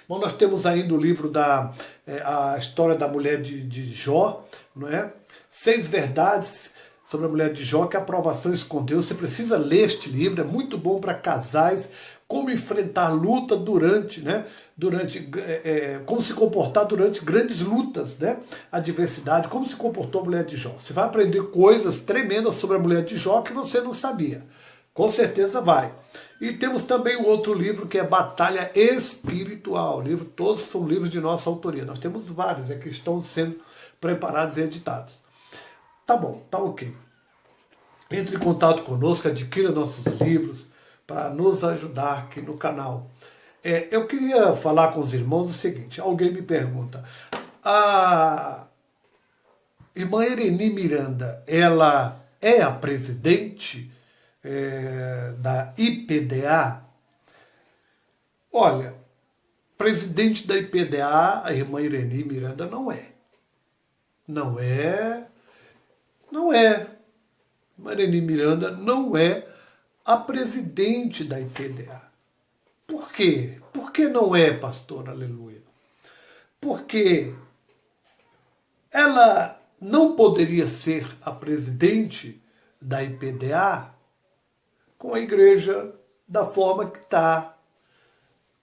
Bom, nós temos ainda o livro a história da mulher de Jó, não é? 6 verdades sobre a mulher de Jó que a aprovação escondeu. Você precisa ler este livro, é muito bom para casais, como enfrentar luta como se comportar durante grandes lutas, né? Adversidade, como se comportou a mulher de Jó. Você vai aprender coisas tremendas sobre a mulher de Jó que você não sabia. Com certeza vai. E temos também o outro livro que é Batalha Espiritual. Todos são livros de nossa autoria. Nós temos vários que estão sendo preparados e editados. Tá bom, tá ok. Entre em contato conosco, adquira nossos livros para nos ajudar aqui no canal. Eu queria falar com os irmãos o seguinte: alguém me pergunta, a irmã Ereni Miranda, ela é a presidente da IPDA? Olha, presidente da IPDA, a irmã Ereni Miranda não é. Não é. Não é. Ereni Miranda não é a presidente da IPDA. Por quê? Por que não é, pastor? Aleluia. Porque ela não poderia ser a presidente da IPDA com a igreja da forma que está,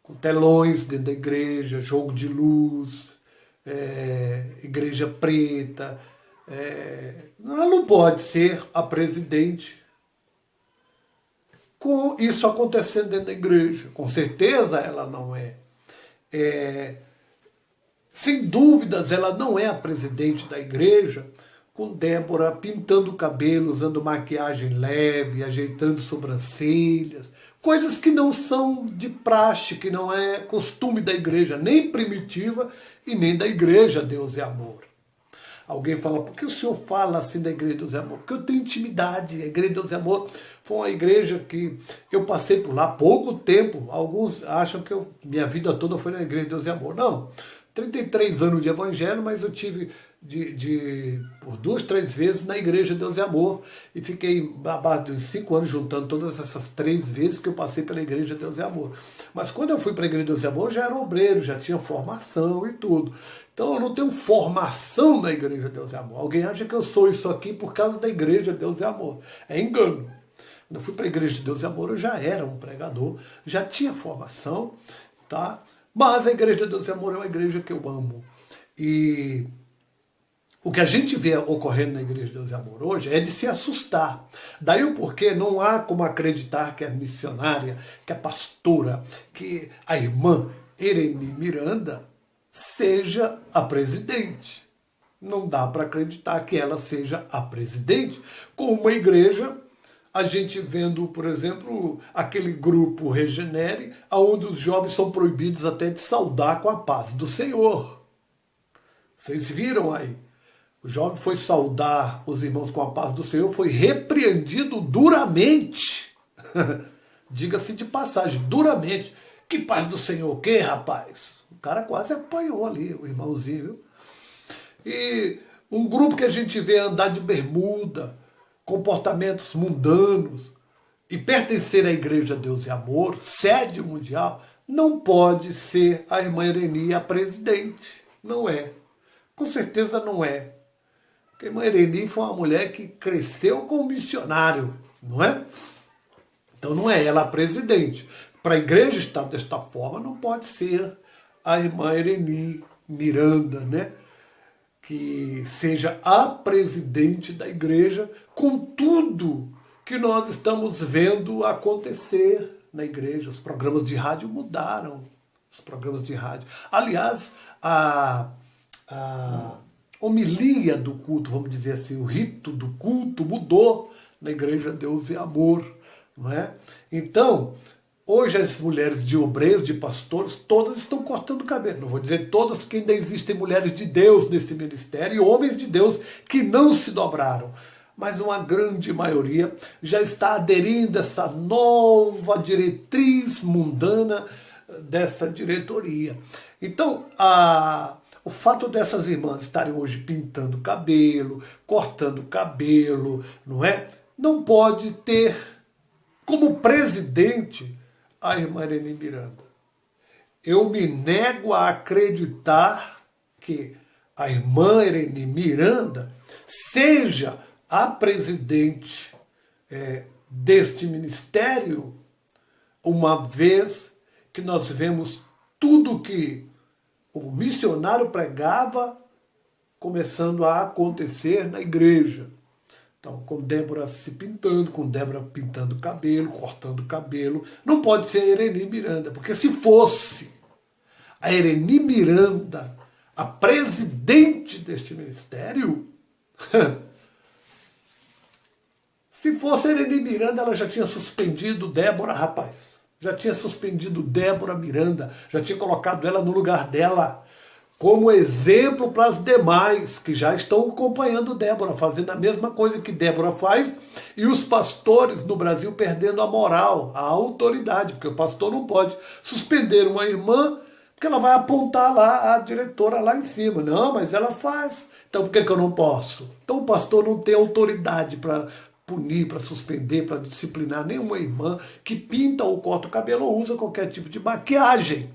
com telões dentro da igreja, jogo de luz, igreja preta. Ela não pode ser a presidente com isso acontecendo dentro da igreja. Com certeza ela não é. Sem dúvidas ela não é a presidente da igreja com Débora pintando o cabelo, usando maquiagem leve, ajeitando sobrancelhas, coisas que não são de praxe, que não é costume da igreja, nem primitiva e nem da igreja Deus é Amor. Alguém fala, por que o senhor fala assim da igreja Deus é Amor? Porque eu tenho intimidade. A igreja Deus é Amor foi uma igreja que eu passei por lá há pouco tempo. Alguns acham que minha vida toda foi na igreja Deus é Amor. Não, 33 anos de evangelho, mas eu tive por 2, 3 vezes na igreja Deus é Amor. E fiquei à base de 5 anos juntando todas essas 3 vezes que eu passei pela igreja Deus é Amor. Mas quando eu fui para a igreja Deus é Amor, eu já era obreiro, já tinha formação e tudo. Então eu não tenho formação na igreja Deus é Amor. Alguém acha que eu sou isso aqui por causa da igreja Deus é Amor. É engano. Quando eu fui para a igreja de Deus é Amor, eu já era um pregador, já tinha formação, tá? Mas a igreja de Deus é Amor é uma igreja que eu amo. E o que a gente vê ocorrendo na igreja de Deus é Amor hoje é de se assustar. Daí o porquê não há como acreditar que a missionária, que a pastora, que a irmã Ereni Miranda seja a presidente. Não dá para acreditar que ela seja a presidente. Com uma igreja, a gente vendo, por exemplo, aquele grupo Regenere, onde os jovens são proibidos até de saudar com a paz do Senhor. Vocês viram aí? O jovem foi saudar os irmãos com a paz do Senhor, foi repreendido duramente. Diga-se de passagem, duramente. Que paz do Senhor o quê, rapaz? O cara quase apanhou ali, o irmãozinho, viu? E um grupo que a gente vê andar de bermuda, comportamentos mundanos, e pertencer à igreja Deus e Amor, sede mundial, não pode ser a irmã Ereni a presidente. Não é. Com certeza não é. Porque a irmã Ereni foi uma mulher que cresceu como missionário, não é? Então não é ela a presidente. Para a igreja estar desta forma, não pode ser a irmã Ereni Miranda, né? Que seja a presidente da igreja, com tudo que nós estamos vendo acontecer na igreja. Os programas de rádio mudaram. Os programas de rádio. Aliás, a homilia do culto, vamos dizer assim, o rito do culto mudou na igreja Deus e Amor, não é? Então, hoje as mulheres de obreiros, de pastores, todas estão cortando o cabelo. Não vou dizer todas, porque ainda existem mulheres de Deus nesse ministério e homens de Deus que não se dobraram. Mas uma grande maioria já está aderindo a essa nova diretriz mundana dessa diretoria. Então, o fato dessas irmãs estarem hoje pintando cabelo, cortando cabelo, não é? Não pode ter como presidente a irmã Ereni Miranda. eu me nego a acreditar que a irmã Ereni Miranda seja a presidente deste ministério, uma vez que nós vemos tudo que o missionário pregava começando a acontecer na igreja. Então, com Débora se pintando, com Débora pintando o cabelo, cortando o cabelo, não pode ser a Ereni Miranda, porque se fosse a Ereni Miranda a presidente deste ministério, se fosse a Ereni Miranda, ela já tinha suspendido Débora, rapaz. Já tinha suspendido Débora Miranda, já tinha colocado ela no lugar dela, como exemplo para as demais, que já estão acompanhando Débora, fazendo a mesma coisa que Débora faz, e os pastores no Brasil perdendo a moral, a autoridade, porque o pastor não pode suspender uma irmã, porque ela vai apontar lá a diretora lá em cima. Não, mas ela faz. Então por que eu não posso? Então o pastor não tem autoridade para punir, para suspender, para disciplinar nenhuma irmã que pinta ou corta o cabelo ou usa qualquer tipo de maquiagem.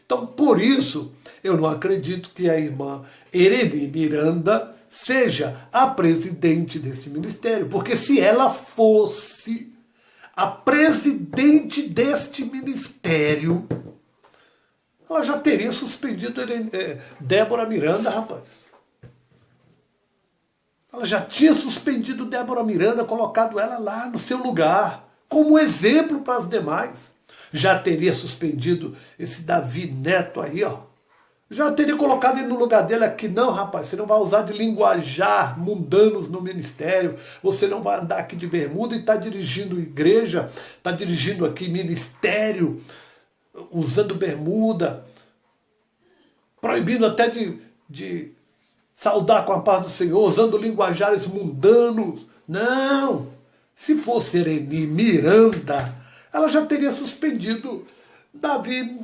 Então, por isso, eu não acredito que a irmã Ereni Miranda seja a presidente desse ministério, porque se ela fosse a presidente deste ministério, ela já teria suspendido Débora Miranda, rapaz. Ela já tinha suspendido Débora Miranda, colocado ela lá no seu lugar, como exemplo para as demais. Já teria suspendido esse Davi Neto aí, ó. Já teria colocado ele no lugar dele aqui. Não, rapaz, você não vai usar de linguajar mundanos no ministério. Você não vai andar aqui de bermuda e está dirigindo igreja, está dirigindo aqui ministério, usando bermuda, proibindo até de saudar com a paz do Senhor, usando linguajares mundanos. Não! Se fosse Ereni Miranda, ela já teria suspendido Davi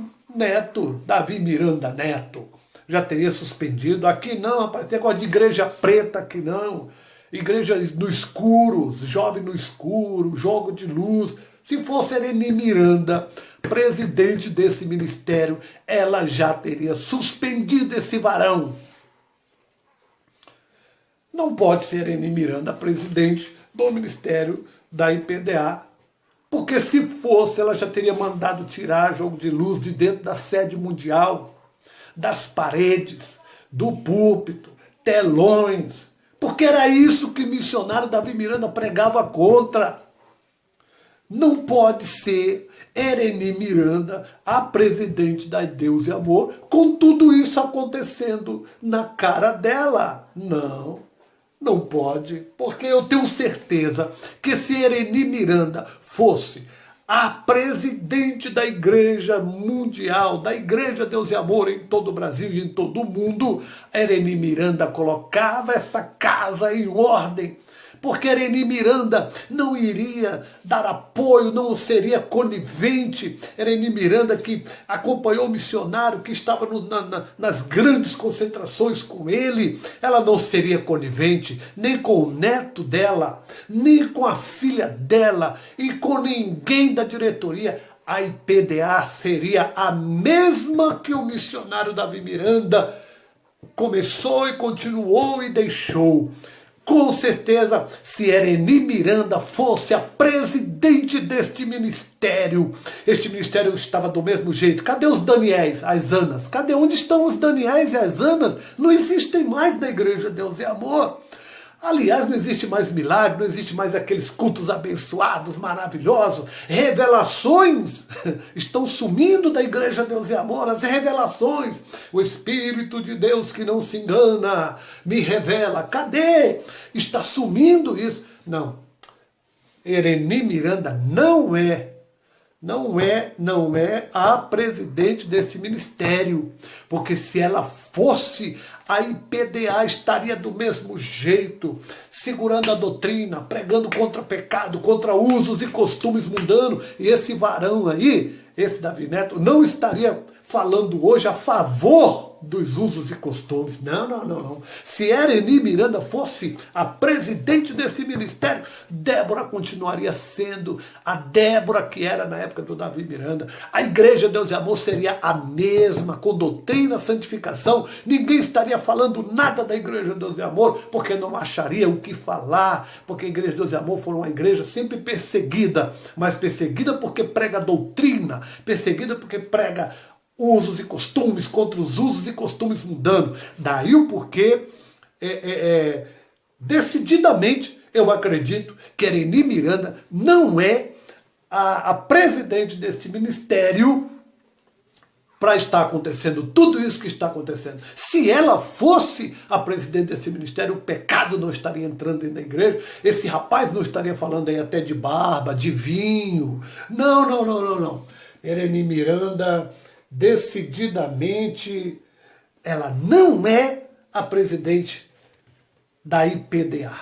Miranda Neto. Já teria suspendido. Aqui não, rapaz, tem negócio de igreja preta aqui não. Igreja no escuro, jovem no escuro, jogo de luz. Se fosse Ereni Miranda, presidente desse ministério, ela já teria suspendido esse varão. Não pode ser Ereni Miranda presidente do ministério da IPDA, porque se fosse, ela já teria mandado tirar jogo de luz de dentro da sede mundial, das paredes, do púlpito, telões, porque era isso que o missionário Davi Miranda pregava contra. Não pode ser Ereni Miranda a presidente da Deus e Amor, com tudo isso acontecendo na cara dela. Não. Não pode, porque eu tenho certeza que se Ereni Miranda fosse a presidente da Igreja Mundial, da Igreja Deus e Amor em todo o Brasil e em todo o mundo, Ereni Miranda colocava essa casa em ordem, porque Ereni Miranda não iria dar apoio, não seria conivente. Ereni Miranda, que acompanhou o missionário, que estava nas grandes concentrações com ele, ela não seria conivente nem com o neto dela, nem com a filha dela e com ninguém da diretoria. A IPDA seria a mesma que o missionário Davi Miranda começou e continuou e deixou. Com certeza, se Ereni Miranda fosse a presidente deste ministério, este ministério estava do mesmo jeito. Cadê os Daniéis, as Anas? Cadê? Onde estão os Daniéis e as Anas? Não existem mais na Igreja Deus e Amor. Aliás, não existe mais milagre, não existe mais aqueles cultos abençoados, maravilhosos. Revelações estão sumindo da Igreja Deus e Amor. As revelações. O Espírito de Deus que não se engana me revela. Cadê? Está sumindo isso. Não. Ereni Miranda não é a presidente desse ministério. Porque se ela fosse, a IPDA estaria do mesmo jeito, segurando a doutrina, pregando contra pecado, contra usos e costumes mundanos. E esse varão aí, esse Davi Neto, não estaria falando hoje a favor dos usos e costumes. Não, não, não, não. Se Ereni Miranda fosse a presidente deste ministério, Débora continuaria sendo a Débora que era na época do Davi Miranda. A Igreja Deus e Amor seria a mesma, com doutrina, santificação. Ninguém estaria falando nada da Igreja Deus e Amor, porque não acharia o que falar, porque a Igreja Deus e Amor foi uma igreja sempre perseguida, mas perseguida porque prega doutrina, perseguida porque prega usos e costumes, contra os usos e costumes mudando. Daí o porquê, decididamente, eu acredito que Ereni Miranda não é a presidente deste ministério para estar acontecendo tudo isso que está acontecendo. Se ela fosse a presidente desse ministério, o pecado não estaria entrando dentro da igreja, esse rapaz não estaria falando aí até de barba, de vinho. Não, não, não, não, não. Ereni Miranda, decididamente, ela não é a presidente da IPDA.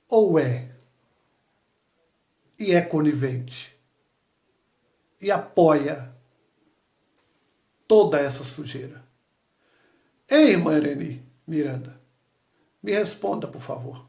Ou é? E é conivente. E apoia toda essa sujeira. Ei, irmã Ereni Miranda, me responda, por favor.